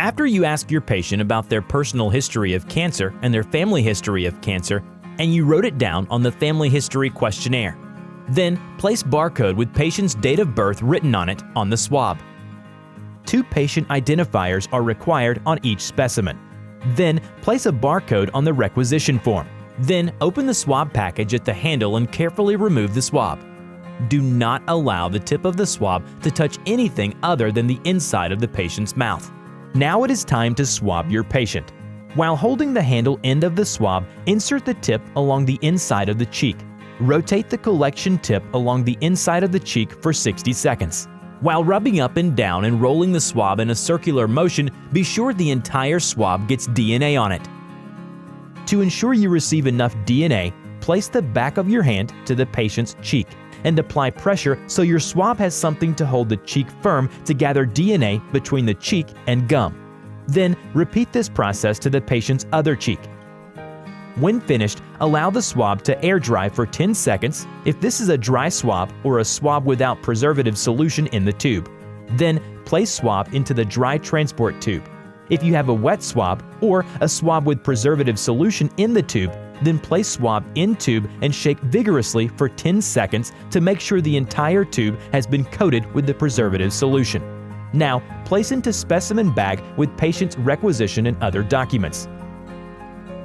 After you ask your patient about their personal history of cancer and their family history of cancer, and you wrote it down on the family history questionnaire, then place barcode with patient's date of birth written on it on the swab. 2 patient identifiers are required on each specimen. Then place a barcode on the requisition form. Then open the swab package at the handle and carefully remove the swab. Do not allow the tip of the swab to touch anything other than the inside of the patient's mouth. Now it is time to swab your patient. While holding the handle end of the swab, insert the tip along the inside of the cheek. Rotate the collection tip along the inside of the cheek for 60 seconds. While rubbing up and down and rolling the swab in a circular motion, be sure the entire swab gets DNA on it. To ensure you receive enough DNA, place the back of your hand to the patient's cheek and apply pressure so your swab has something to hold the cheek firm to gather DNA between the cheek and gum. Then repeat this process to the patient's other cheek. When finished, allow the swab to air dry for 10 seconds if this is a dry swab or a swab without preservative solution in the tube. Then place swab into the dry transport tube. If you have a wet swab or a swab with preservative solution in the tube, then place swab in tube and shake vigorously for 10 seconds to make sure the entire tube has been coated with the preservative solution. Now, place into specimen bag with patient's requisition and other documents.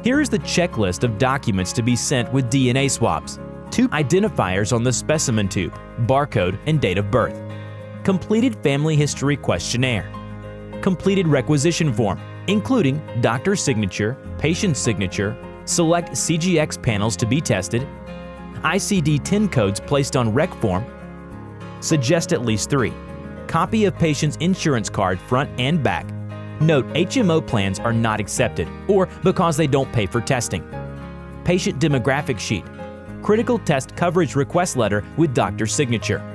Here is the checklist of documents to be sent with DNA swabs. 2 identifiers on the specimen tube, barcode and date of birth. Completed family history questionnaire. Completed requisition form, including doctor's signature, patient's signature, select CGX panels to be tested, ICD-10 codes placed on rec form, suggest at least 3, copy of patient's insurance card front and back. Note HMO plans are not accepted or because they don't pay for testing. Patient demographic sheet, critical test coverage request letter with doctor's signature.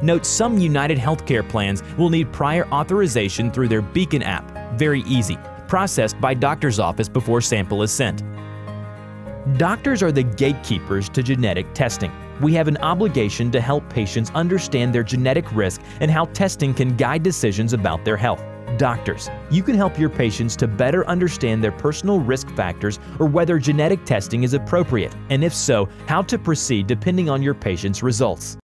Note some United Healthcare plans will need prior authorization through their Beacon app, very easy, processed by doctor's office before sample is sent. Doctors are the gatekeepers to genetic testing. We have an obligation to help patients understand their genetic risk and how testing can guide decisions about their health. Doctors, you can help your patients to better understand their personal risk factors or whether genetic testing is appropriate, and if so, how to proceed depending on your patient's results.